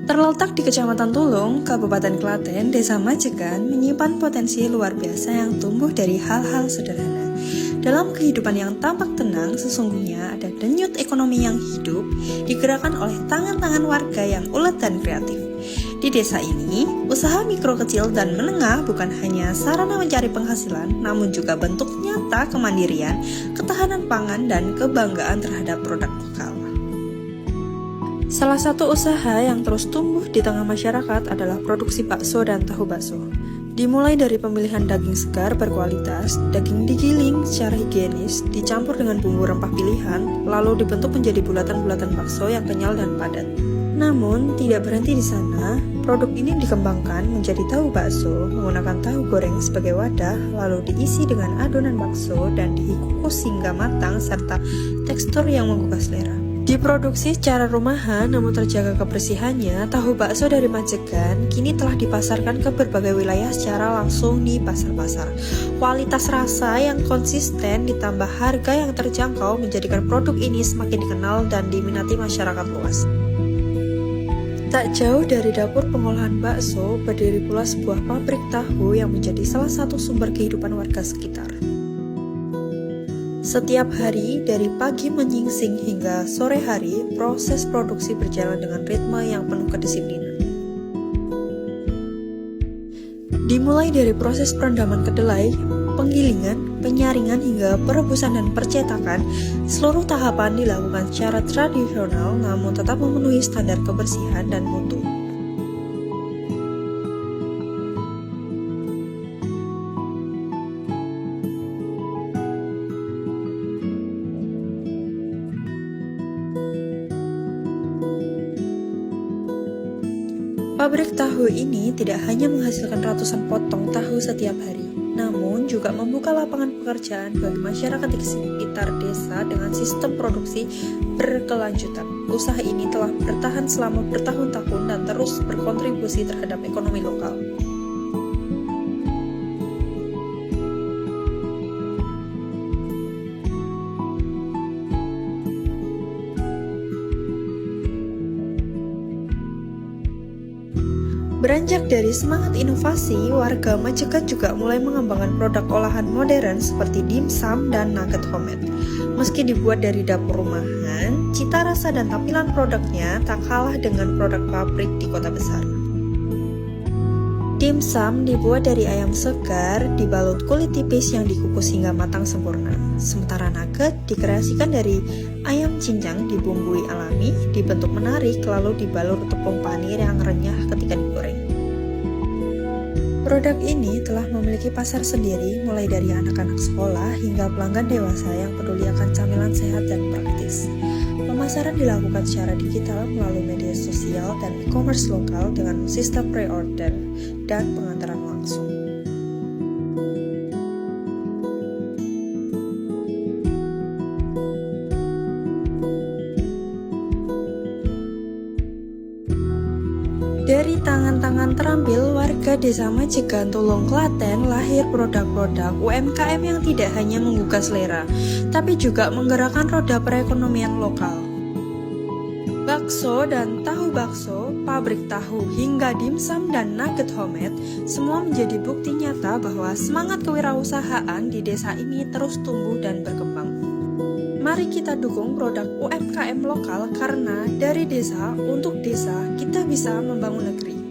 Terletak di Kecamatan Tulung, Kabupaten Klaten, Desa Majegan menyimpan potensi luar biasa yang tumbuh dari hal-hal sederhana. Dalam kehidupan yang tampak tenang, sesungguhnya ada denyut ekonomi yang hidup, digerakkan oleh tangan-tangan warga yang ulet dan kreatif. Di desa ini, usaha mikro kecil dan menengah bukan hanya sarana mencari penghasilan, namun juga bentuk nyata kemandirian, ketahanan pangan, dan kebanggaan terhadap produk lokal. Salah satu usaha yang terus tumbuh di tengah masyarakat adalah produksi bakso dan tahu bakso. Dimulai dari pemilihan daging segar berkualitas, daging digiling secara higienis, dicampur dengan bumbu rempah pilihan, lalu dibentuk menjadi bulatan-bulatan bakso yang kenyal dan padat. Namun, tidak berhenti di sana, produk ini dikembangkan menjadi tahu bakso menggunakan tahu goreng sebagai wadah, lalu diisi dengan adonan bakso dan dikukus hingga matang serta tekstur yang menggugah selera. Diproduksi secara rumahan namun terjaga kebersihannya, tahu bakso dari Majegan kini telah dipasarkan ke berbagai wilayah secara langsung di pasar-pasar. Kualitas rasa yang konsisten ditambah harga yang terjangkau menjadikan produk ini semakin dikenal dan diminati masyarakat luas. Tak jauh dari dapur pengolahan bakso, berdiri pula sebuah pabrik tahu yang menjadi salah satu sumber kehidupan warga sekitar. Setiap hari, dari pagi menyingsing hingga sore hari, proses produksi berjalan dengan ritme yang penuh kedisiplinan. Dimulai dari proses perendaman kedelai, penggilingan, penyaringan hingga perebusan dan percetakan, seluruh tahapan dilakukan secara tradisional namun tetap memenuhi standar kebersihan dan mutu. Pabrik tahu ini tidak hanya menghasilkan ratusan potong tahu setiap hari, namun juga membuka lapangan pekerjaan bagi masyarakat di sekitar desa dengan sistem produksi berkelanjutan. Usaha ini telah bertahan selama bertahun-tahun dan terus berkontribusi terhadap ekonomi lokal. Beranjak dari semangat inovasi, warga Majegan juga mulai mengembangkan produk olahan modern seperti dimsum dan nugget homemade. Meski dibuat dari dapur rumahan, cita rasa dan tampilan produknya tak kalah dengan produk pabrik di kota besar. Dimsum dibuat dari ayam segar, dibalut kulit tipis yang dikukus hingga matang sempurna. Sementara nugget dikreasikan dari ayam cincang dibumbui alami, dibentuk menarik, lalu dibalur tepung panir yang renyah ketika digoreng. Produk ini telah memiliki pasar sendiri mulai dari anak-anak sekolah hingga pelanggan dewasa yang peduli akan camilan sehat dan praktis. Pemasaran dilakukan secara digital melalui media sosial dan e-commerce lokal dengan sistem pre-order dan pengantaran langsung. Dari tangan-tangan terampil warga desa Majegan Tulung Klaten lahir produk-produk UMKM yang tidak hanya menggugah selera, tapi juga menggerakkan roda perekonomian lokal. Bakso dan tahu bakso, pabrik tahu hingga dimsum dan nugget homemade, semua menjadi bukti nyata bahwa semangat kewirausahaan di desa ini terus tumbuh dan berkembang. Mari kita dukung produk UMKM lokal karena dari desa untuk desa kita bisa membangun negeri.